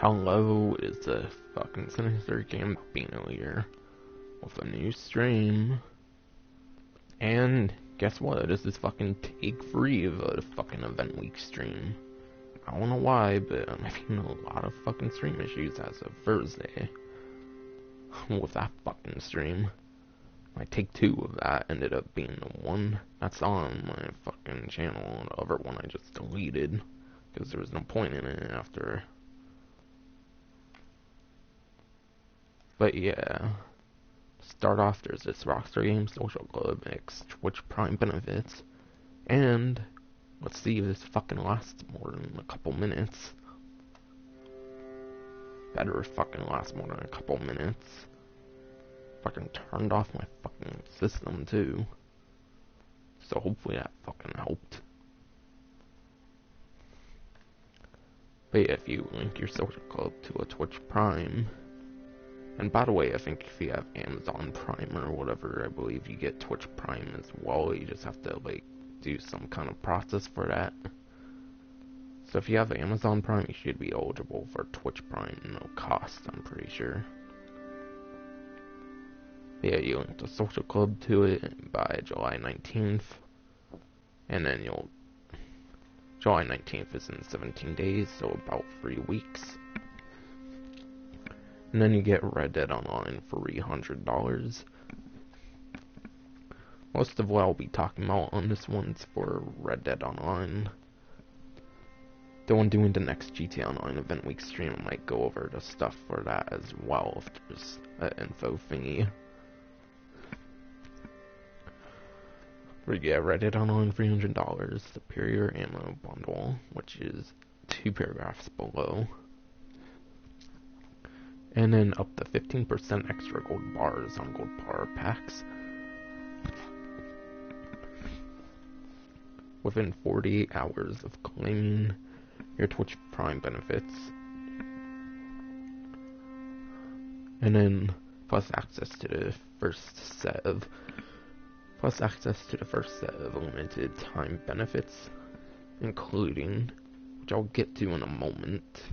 Hello, it's a fucking Sinister Gambino here with a new stream. And guess what? This is fucking take 3 of a fucking event week stream. I don't know why, but I'm having a lot of fucking stream issues as of Thursday with that fucking stream. My take 2 of that ended up being the one that's on my fucking channel. The other one I just deleted because there was no point in it after. But yeah, start off, there's this Rockstar Games Social Club X Twitch Prime benefits, and let's see if this fucking lasts more than a couple minutes. Better fucking last more than a couple minutes. Fucking turned off my fucking system too, so hopefully that fucking helped. But yeah, if you link your social club to a Twitch Prime, and by the way, I think if you have Amazon Prime or whatever, I believe you get Twitch Prime as well. You just have to, like, do some kind of process for that. So if you have Amazon Prime, you should be eligible for Twitch Prime, no cost, I'm pretty sure. But yeah, you link the social club to it by July 19th. And then July 19th is in 17 days, so about 3 weeks. And then you get Red Dead Online for $300. Most of what I'll be talking about on this one's for Red Dead Online. Though when doing the next GTA Online Event Week stream, I might go over the stuff for that as well if there's an info thingy. We get Red Dead Online $300, Superior Ammo Bundle, which is 2 paragraphs below. And then up to 15% extra gold bars on gold bar packs within 48 hours of claiming your Twitch Prime benefits. And then plus access to the first set of limited time benefits, including, which I'll get to in a moment.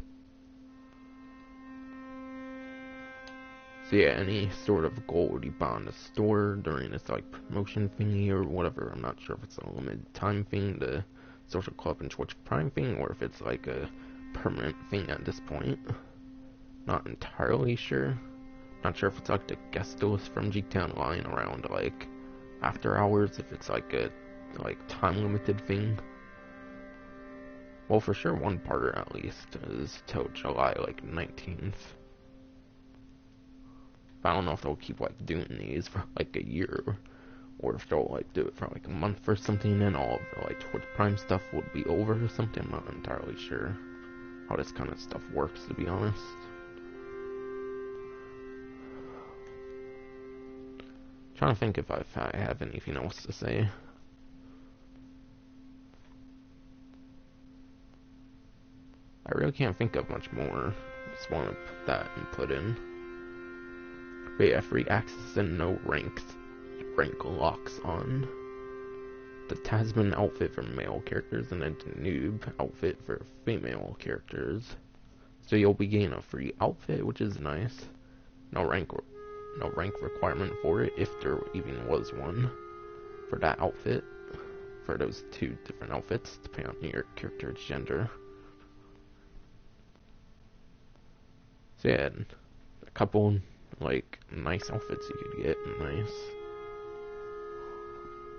So yeah, any sort of gold you buy in the store during this like promotion thingy or whatever, I'm not sure if it's a limited time thing, the social club and Twitch Prime thing, or if it's like a permanent thing at this point. Not entirely sure. Not sure if it's like the guest list from GTA Online around like after hours, if it's like a time limited thing. Well, for sure one part at least is till July like 19th. I don't know if they'll keep like doing these for like a year, or if they'll like do it for like a month or something, and all of the like Twitch Prime stuff would be over or something. I'm not entirely sure how this kind of stuff works, to be honest. Trying to think if I have anything else to say. I really can't think of much more. Just want to put that input in. But yeah, free access and no rank locks on. The Tasman outfit for male characters and a noob outfit for female characters. So you'll be getting a free outfit, which is nice. No rank requirement for it, if there even was one for that outfit. For those 2 different outfits, depending on your character's gender. So yeah, a couple like nice outfits you could get, nice.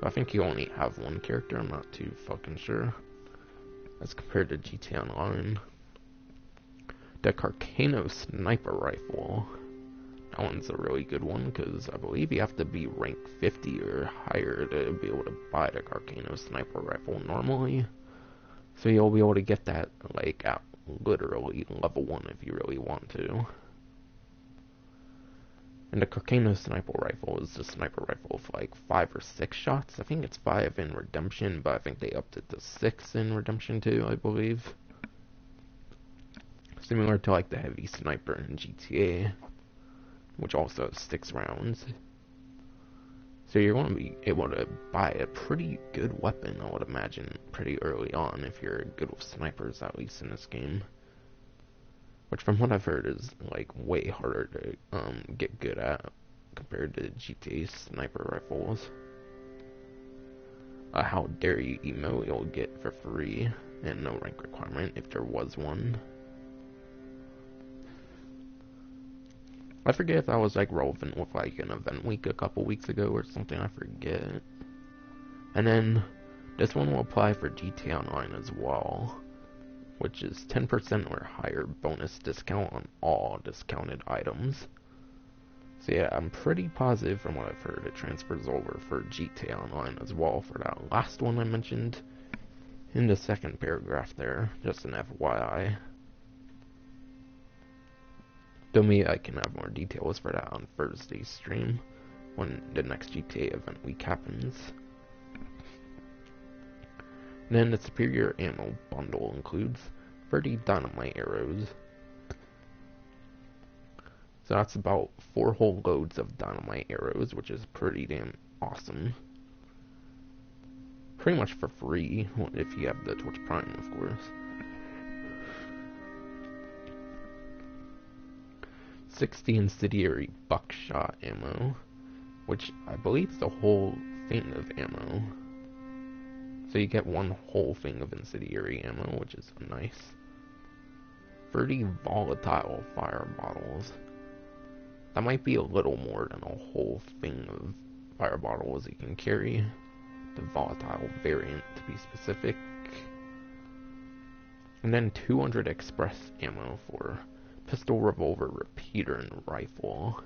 But I think you only have one character, I'm not too fucking sure. As compared to GTA Online. The Carcano Sniper Rifle. That one's a really good one, because I believe you have to be rank 50 or higher to be able to buy the Carcano Sniper Rifle normally. So you'll be able to get that like at literally level 1 if you really want to. And the Carcano Sniper Rifle is a sniper rifle with like 5 or 6 shots. I think it's 5 in Redemption, but I think they upped it to 6 in Redemption 2, I believe. Similar to like the Heavy Sniper in GTA, which also has 6 rounds. So you're going to be able to buy a pretty good weapon, I would imagine, pretty early on, if you're good with snipers, at least in this game. which from what I've heard is like way harder to get good at compared to GTA sniper rifles. How dare you emote you'll get for free and no rank requirement if there was one. I forget if that was like relevant with like an event week a couple weeks ago or something, I forget. And then this one will apply for GTA Online as well, which is 10% or higher bonus discount on all discounted items. So yeah, I'm pretty positive from what I've heard it transfers over for GTA Online as well for that last one I mentioned in the second paragraph there, just an FYI. Though maybe I can have more details for that on Thursday's stream when the next GTA event week happens. Then the superior ammo bundle includes 30 dynamite arrows. So that's about 4 whole loads of dynamite arrows, which is pretty damn awesome. Pretty much for free, if you have the Twitch Prime, of course. 60 incendiary buckshot ammo, which I believe is the whole thing of ammo. So you get one whole thing of incendiary ammo, which is nice. 30 volatile fire bottles. That might be a little more than a whole thing of fire bottles you can carry. The volatile variant, to be specific. And then 200 express ammo for pistol, revolver, repeater, and rifle.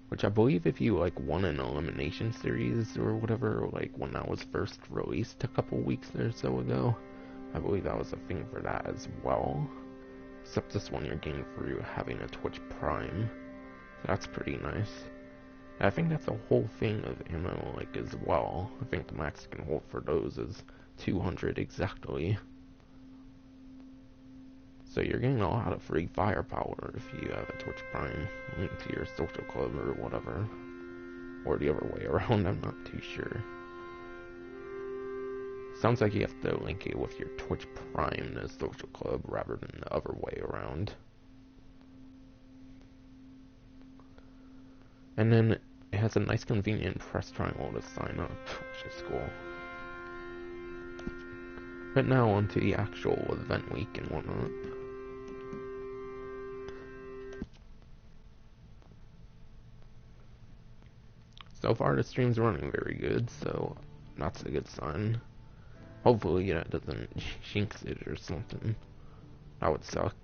Which I believe if you like won an elimination series or whatever, like when that was first released a couple weeks or so ago, I believe that was a thing for that as well. Except this one you're getting through having a Twitch Prime. So that's pretty nice. And I think that's a whole thing of ammo like as well. I think the max you can hold for those is 200 exactly. So you're getting a lot of free firepower if you have a Twitch Prime linked to your social club or whatever. Or the other way around, I'm not too sure. Sounds like you have to link it with your Twitch Prime to social club rather than the other way around. And then it has a nice convenient press triangle to sign up, which is cool. But now on to the actual event week and whatnot. So far the stream's running very good, so that's a good sign. Hopefully that doesn't jinx it or something. That would suck.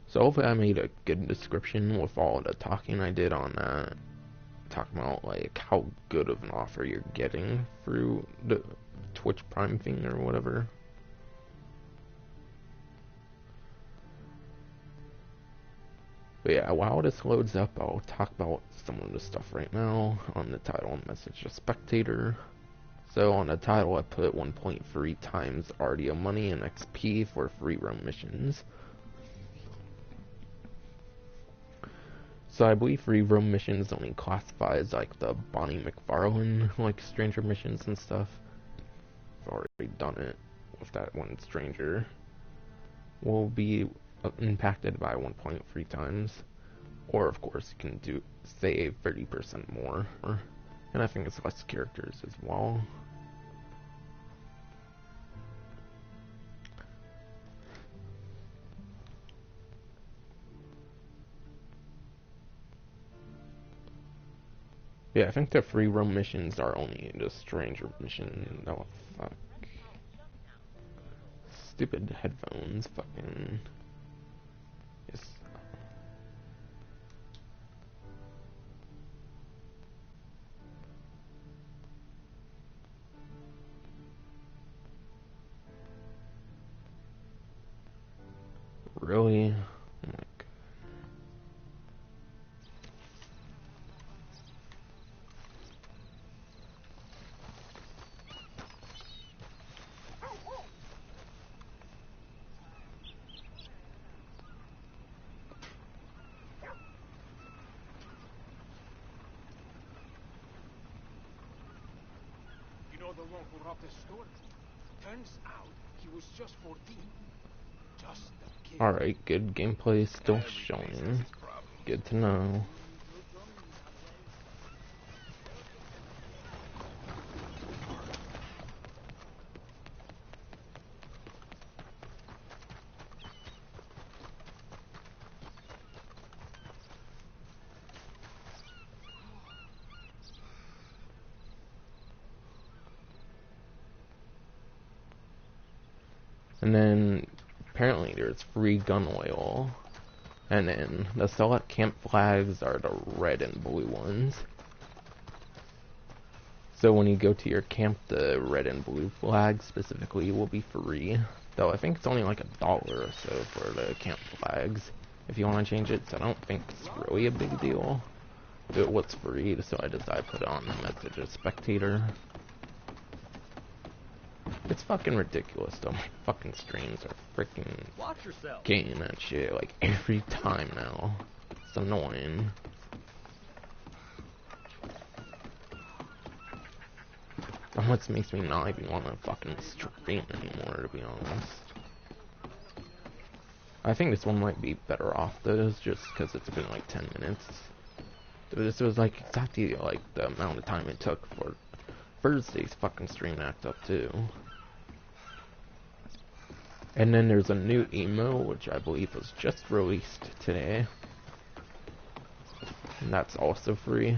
So hopefully I made a good description with all the talking I did on that. Talking about like how good of an offer you're getting through the Twitch Prime thing or whatever. But yeah, while this loads up, I'll talk about some of the stuff right now on the title and message to spectator. So on the title I put 1.3 times RDO money and XP for free roam missions. So I believe free roam missions only classify as like the Bonnie McFarlane like stranger missions and stuff. I've already done it with that one stranger. Will be impacted by 1.3 times. Or of course you can save 30% more. And I think it's less characters as well. Yeah, I think the free roam missions are only the stranger mission. No, fuck. Stupid headphones, fucking. Yes. Really? Oh my God. the one who robbed the store. Turns out he was just 14. Just a kid. Alright, good gameplay still showing. Good to know. And then apparently there's free gun oil. And then the select camp flags are the red and blue ones. So when you go to your camp, the red and blue flag specifically will be free. Though I think it's only like $1 or so for the camp flags if you want to change it. So I don't think it's really a big deal. It was free, so I decided to put it on the message as spectator. It's fucking ridiculous though. My fucking streams are freaking getting that shit like every time now. It's annoying. That almost makes me not even want to fucking stream anymore, to be honest. I think this one might be better off though, just because it's been like 10 minutes. This was like exactly like the amount of time it took for Thursday's fucking stream to act up too. And then there's a new emo, which I believe was just released today. And that's also free.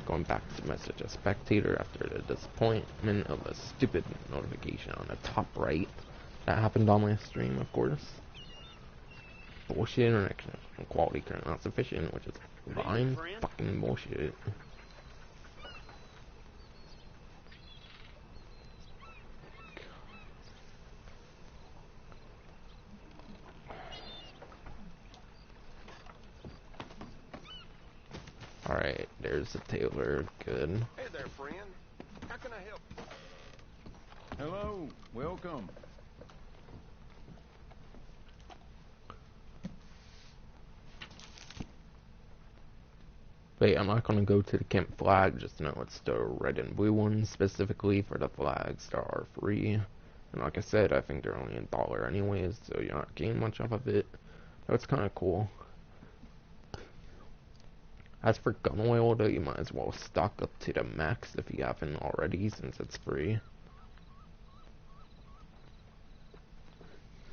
Going back to message a spectator after the disappointment of a stupid notification on the top right. That happened on my stream, of course. Bullshit internet quality currently not sufficient, which is fine. Fucking bullshit. Alright, there's the tailor. Good. Hey there, friend. How can I help? Hello, welcome. Wait, I'm not gonna go to the camp flag, just know it's the red and blue ones specifically for the flags that are free. And like I said, I think they're only $1 anyways, so you're not getting much off of it. That's kinda cool. As for gun oil though, you might as well stock up to the max if you haven't already, since it's free.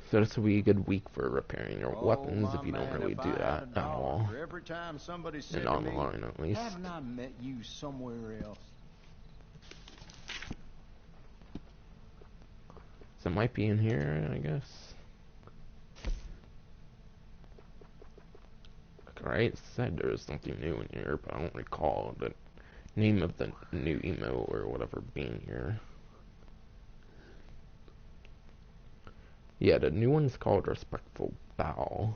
So this will be a good week for repairing your weapons if you don't really do that at all. Every time somebody said And to on the me, line at least. haven't I met you somewhere else? So it might be in here, I guess. Right, it said there was something new in here, but I don't recall the name of the new emo or whatever being here. Yeah, the new one's called Respectful Bow.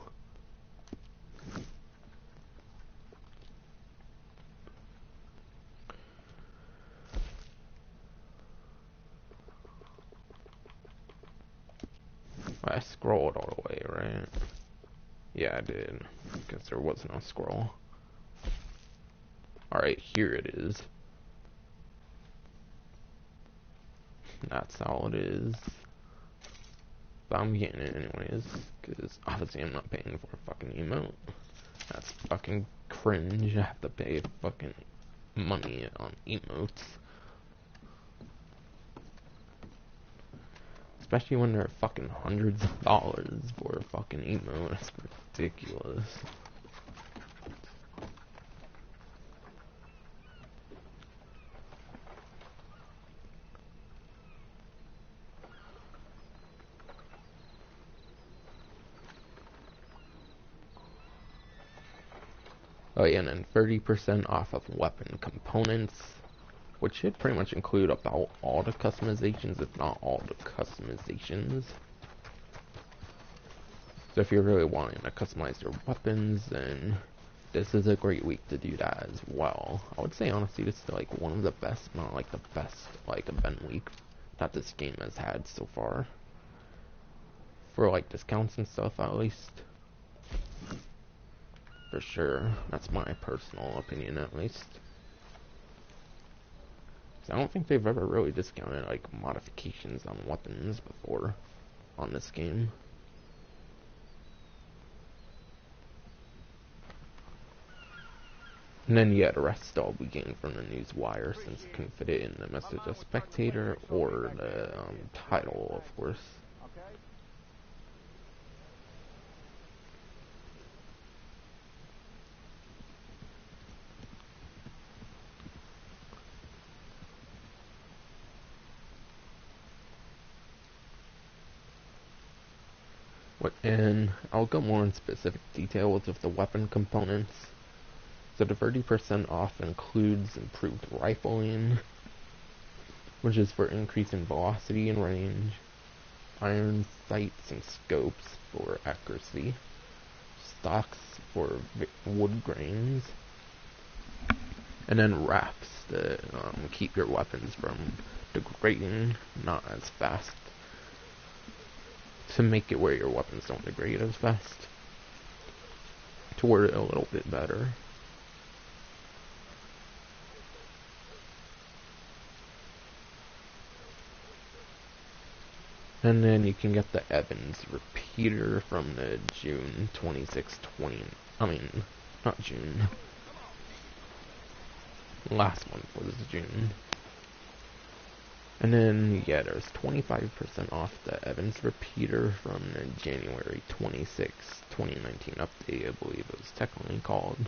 I scrolled all the way, right? Yeah, I did. Because there was no scroll. Alright, here it is. That's all it is. But I'm getting it anyways. Because obviously I'm not paying for a fucking emote. That's fucking cringe. I have to pay fucking money on emotes. Especially when they're fucking hundreds of dollars for a fucking emote. That's ridiculous. Oh yeah, and then 30% off of weapon components, which should pretty much include about all the customizations, if not all the customizations. So if you're really wanting to customize your weapons, then this is a great week to do that as well. I would say honestly this is like one of the best, not like the best, like event week that this game has had so far. For like discounts and stuff at least. For sure. That's my personal opinion at least. So I don't think they've ever really discounted like modifications on weapons before on this game. And then yeah, the rest all we gained from the news wire, since it can fit it in the message of spectator or the title, of course. And I'll go more in specific details of the weapon components. So the 30% off includes improved rifling, which is for increasing velocity and range, iron sights and scopes for accuracy, stocks for wood grains, and then wraps that keep your weapons from degrading not as fast, to make it where your weapons don't degrade as fast, to word it a little bit better. And then you can get the Evans repeater from the June 26, 20... I mean, not June. Last month was June. And then, yeah, there's 25% off the Evans repeater from the January 26, 2019 update, I believe it was technically called,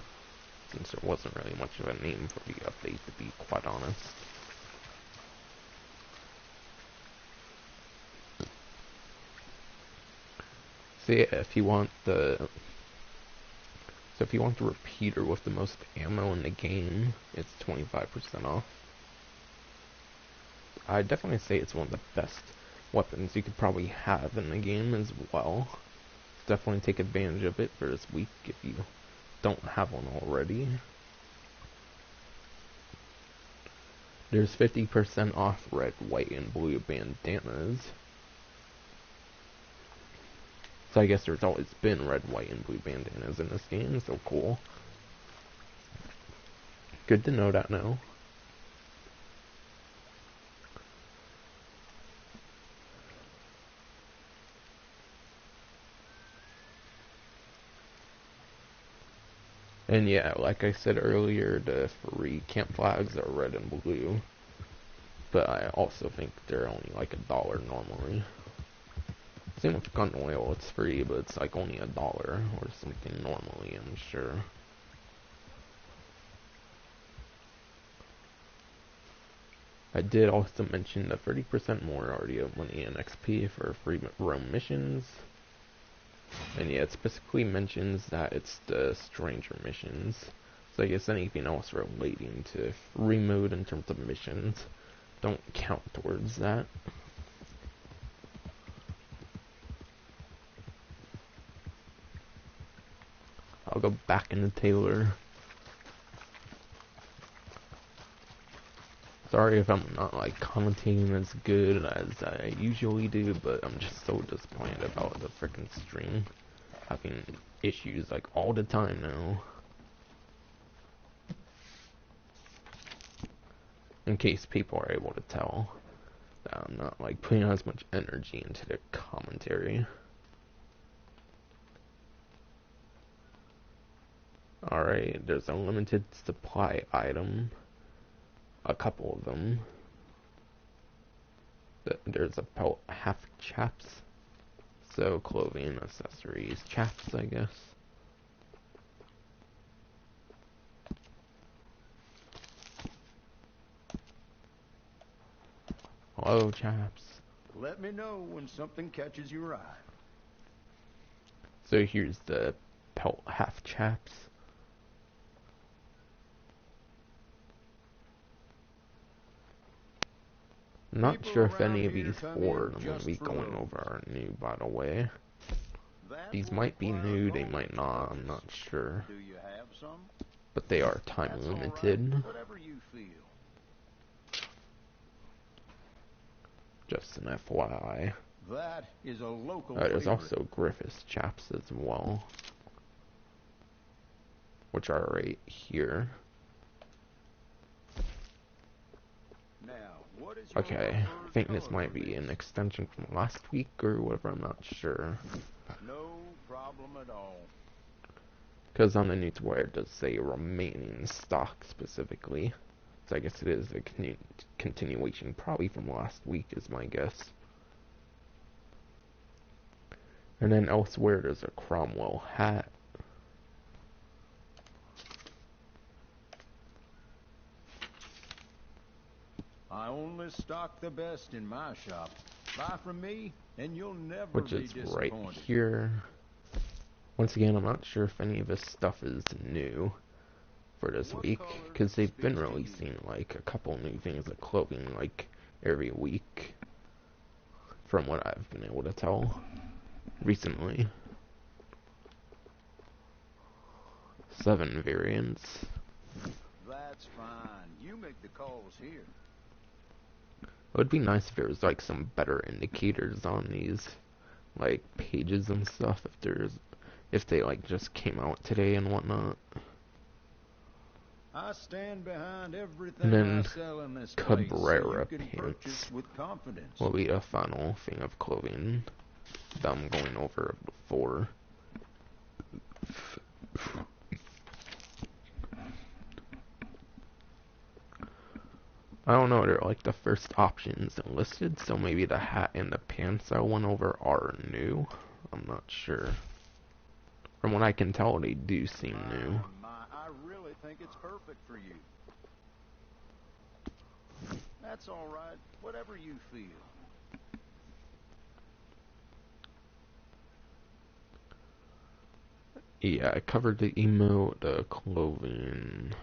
since there wasn't really much of a name for the update, to be quite honest. So yeah, if you want the repeater with the most ammo in the game, it's 25% off. I'd definitely say it's one of the best weapons you could probably have in the game as well. Definitely take advantage of it for this week if you don't have one already. There's 50% off red, white, and blue bandanas. So I guess there's always been red, white, and blue bandanas in this game, so cool. Good to know that now. And yeah, like I said earlier, the free camp flags are red and blue. But I also think they're only like $1 normally. Same with gun oil, it's free, but it's like only $1 or something normally, I'm sure. I did also mention the 30% more RDO money and XP for free roam missions. And yeah, it specifically mentions that it's the stranger missions. So I guess anything else relating to free mode in terms of missions don't count towards that. I'll go back into Taylor. Sorry if I'm not like commentating as good as I usually do, but I'm just so disappointed about the freaking stream having issues like all the time now. In case people are able to tell that I'm not like putting as much energy into the commentary. Alright, there's a limited supply item. A couple of them. There's a pelt half chaps. So clothing, accessories, chaps, I guess. Hello, chaps. Let me know when something catches your eye. So here's the pelt half chaps. Not sure if any of these four I'm going to be going over are new, by the way. These might be new, they might not, I'm not sure. Do you have some? But they are time limited. Whatever you feel. Just an FYI. That is a local There's favorite. also Griffiths chaps as well, which are right here. Now, Okay, I think this might be an extension from last week or whatever, I'm not sure. No problem at all. Because on the news wire it does say remaining stock specifically. So I guess it is a continuation, probably from last week is my guess. And then elsewhere there's a Cromwell hat. I only stock the best in my shop. Buy from me, and you'll never Which be is right disappointed. here. Once again, I'm not sure if any of this stuff is new for this week, because they've been releasing like a couple new things of clothing like every week, from what I've been able to tell recently. 7 variants. That's fine. You make the calls here. It would be nice if there was like some better indicators on these like pages and stuff, if they like just came out today and whatnot. I stand behind everything And then I sell in this place, so Cabrera you can pants purchase with confidence. will be a final thing of clothing that I'm going over before. I don't know, they're like the first options listed, so maybe the hat and the pants I went over are new. I'm not sure. From what I can tell, they do seem new. I really think it's perfect for you. That's all right. Whatever you feel. Yeah, I covered the emote, the clothing,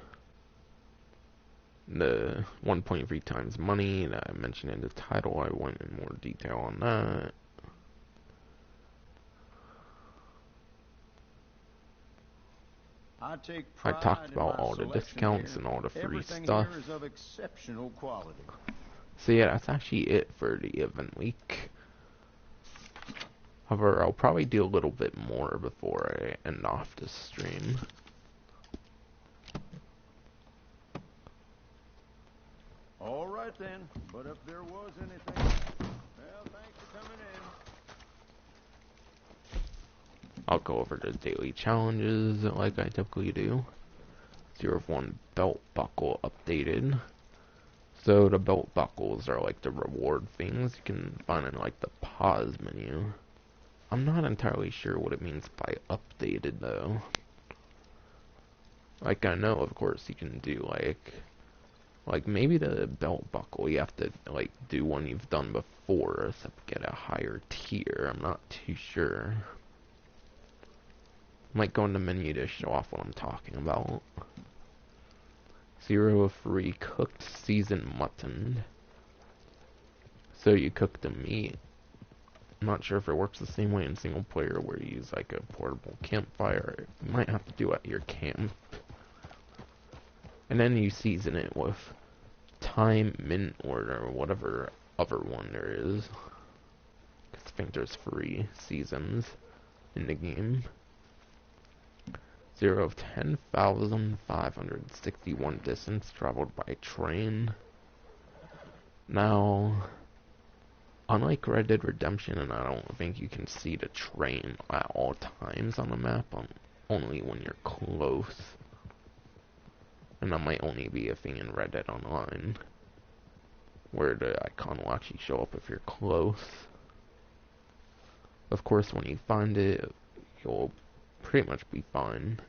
the 1.3 times money that I mentioned in the title. I went in more detail on that. I talked about all the discounts and all the free stuff. Here is of exceptional quality. So yeah, that's actually it for the event week. However, I'll probably do a little bit more before I end off this stream. All right then, but if there was anything, well, thanks for coming in. I'll go over the daily challenges like I typically do. 0 of 1 belt buckle updated. So the belt buckles are like the reward things you can find in like the pause menu. I'm not entirely sure what it means by updated though. Like I know of course you can do like maybe the belt buckle you have to like do one you've done before to get a higher tier. I'm not too sure. Might go in the menu to show off what I'm talking about. 0 of 3 cooked seasoned mutton. So you cook the meat. I'm not sure if it works the same way in single player where you use like a portable campfire. You might have to do it at your camp. And then you season it with thyme, mint, or whatever other one there is. I think there's 3 seasons in the game. 0 of 10,561 distance traveled by train. Now, unlike Red Dead Redemption, and I don't think you can see the train at all times on the map, only when you're close. And that might only be a thing in Red Dead Online, where the icon will actually show up if you're close. Of course, when you find it, you'll pretty much be fine.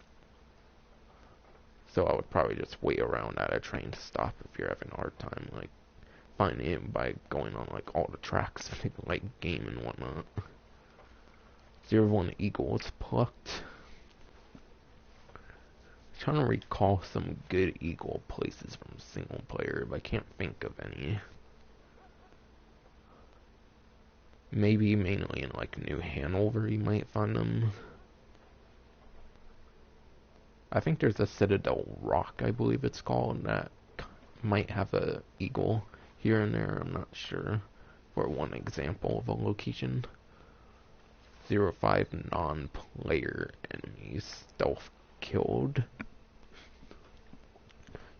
So I would probably just wait around at a train stop if you're having a hard time, like, finding it by going on, like, all the tracks, like, game and whatnot. 0 of 1 eagles plucked. I'm trying to recall some good eagle places from single player, but I can't think of any. Maybe mainly in, like, New Hanover you might find them. I think there's a Citadel Rock, I believe it's called, that might have a eagle here and there, I'm not sure, for one example of a location. 0 of 5 non-player enemies stealth killed.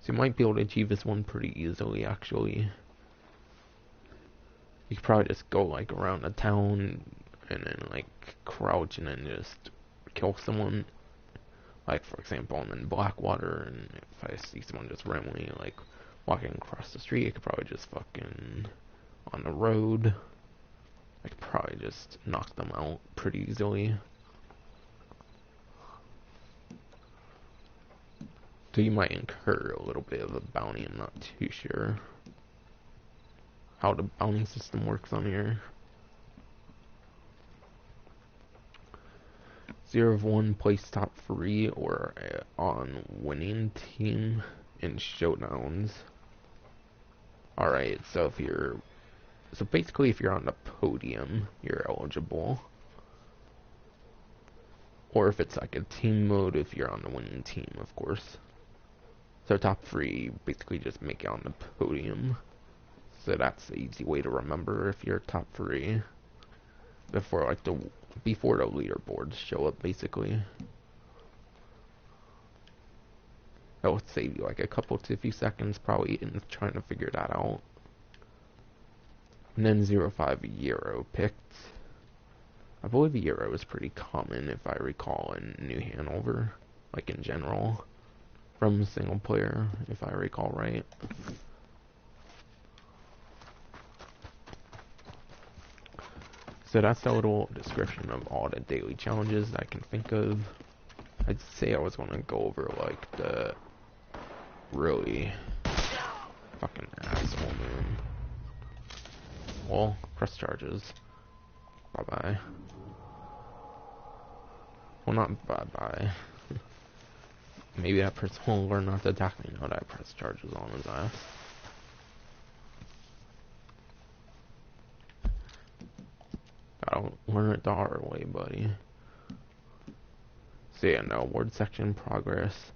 So you might be able to achieve this one pretty easily, actually. You could probably just go like around the town and then like crouch and then just kill someone. Like for example, I'm in Blackwater, and if I see someone just randomly like walking across the street, I could probably just fucking on the road. I could probably just knock them out pretty easily. So you might incur a little bit of a bounty. I'm not too sure how the bounty system works on here. 0 of 1 place top 3 or on winning team in showdowns. Alright, so basically if you're on the podium, you're eligible. Or if it's like a team mode, if you're on the winning team, of course. So top 3, basically just make it on the podium. So that's the easy way to remember if you're top 3. Before the leaderboards show up, basically. That would save you like a couple to a few seconds probably in trying to figure that out. And then 05 Euro picked. I believe Euro is pretty common if I recall in New Hanover, like in general, from single player, if I recall right. So that's the little description of all the daily challenges that I can think of. I'd say I was gonna go over like the really fucking asshole man. Well, press charges. Bye bye. Well, not bye bye. Maybe that person will learn not to attack me now that I press charges on his ass. I'll learn it the hard way, buddy. So yeah, no, award section progress.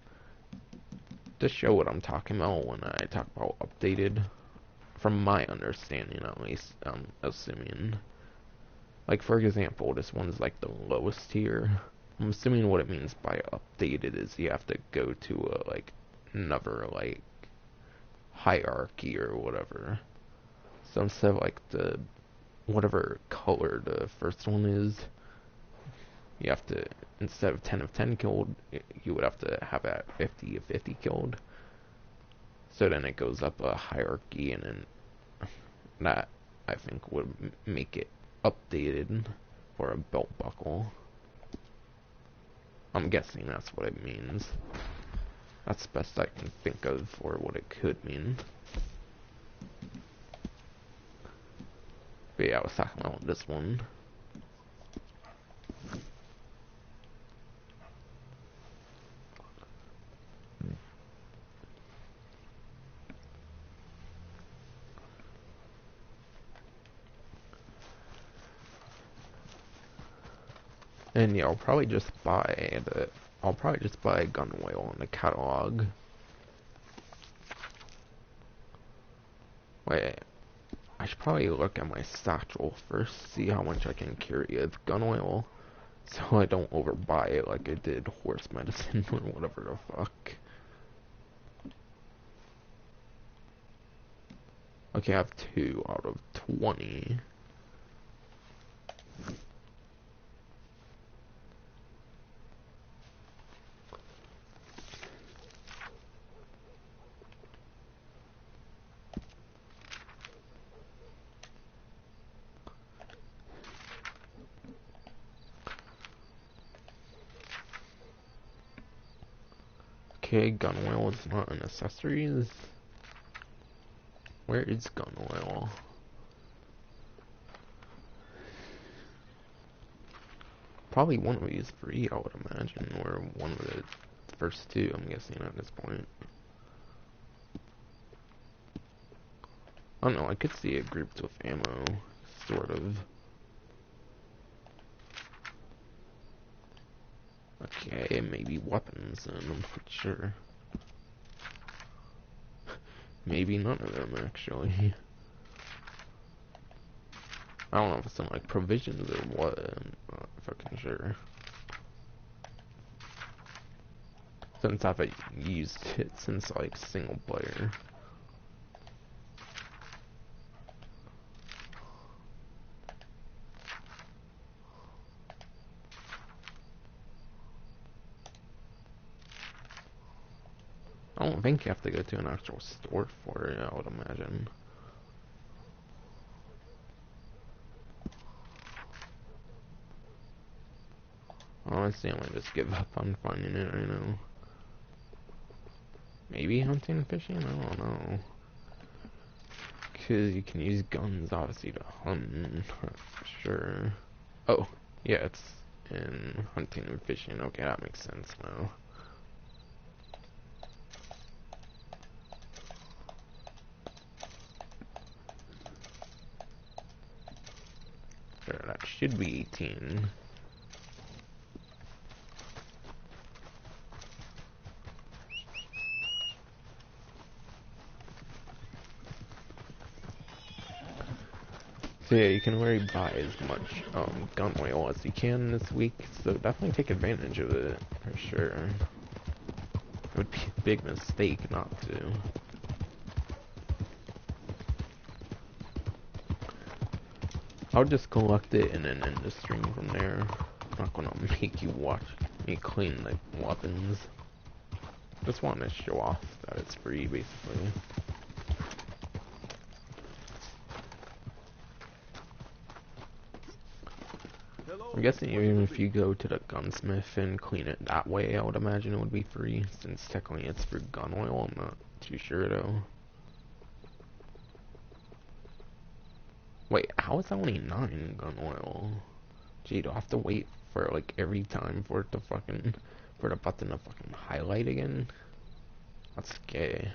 To show what I'm talking about when I talk about updated, from my understanding at least, I'm assuming. Like for example, this one's like the lowest tier. I'm assuming what it means by updated is you have to go to a like another like hierarchy or whatever. So instead of like the whatever color the first one is, you have to, instead of 10 of 10 killed, you would have to have at 50 of 50 killed. So then it goes up a hierarchy, and then that I think would make it updated for a belt buckle. I'm guessing that's what it means. That's the best I can think of for what it could mean. But yeah, I was talking about this one. And yeah, I'll probably just buy gun oil in the catalog. Wait, I should probably look at my satchel first, see how much I can carry of gun oil, so I don't overbuy it like I did horse medicine or whatever the fuck. Okay, I have 2 out of 20. Okay, gun oil is not an accessories. Where is gun oil? Probably one of these 3, I would imagine, or one of the first 2, I'm guessing at this point. I don't know, I could see it grouped with ammo, sort of. Okay, maybe weapons, and I'm pretty sure. Maybe none of them, actually. I don't know if it's in, like, provisions or what, I'm not fucking sure. Since I've used it since, like, single player. I don't think you have to go to an actual store for it, I would imagine. Honestly, I might just give up on finding it right now. Maybe hunting and fishing? I don't know. Because you can use guns, obviously, to hunt, for sure. Oh, yeah, it's in hunting and fishing. Okay, that makes sense now. Sure, that should be 18. So yeah, you can already buy as much gun oil as you can this week, so definitely take advantage of it, for sure. It would be a big mistake not to. I'll just collect it and then end the stream from there. I'm not gonna make you watch me clean the weapons. Just want to show off that it's free, basically. I'm guessing even if you go to the gunsmith and clean it that way, I would imagine it would be free, since technically it's for gun oil. I'm not too sure though. Wait, how is that only 9 gun oil? Gee, do I have to wait for like every time for it to fucking, for the button to fucking highlight again? That's gay.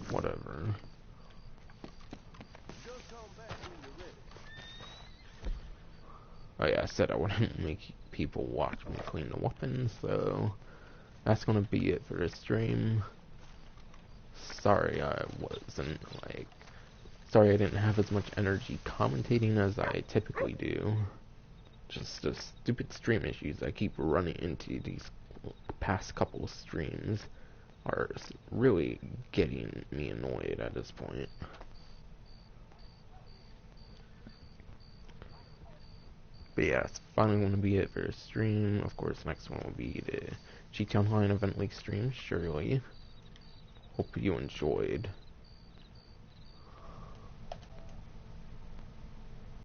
Whatever. Oh yeah, I said I wouldn't make people watch me clean the weapons, so that's gonna be it for this stream. Sorry I wasn't like, sorry I didn't have as much energy commentating as I typically do. Just the stupid stream issues I keep running into these past couple of streams are really getting me annoyed at this point. But yeah, it's finally going to be it for a stream. Of course, next one will be the G-Town Line Event League stream, surely. Hope you enjoyed.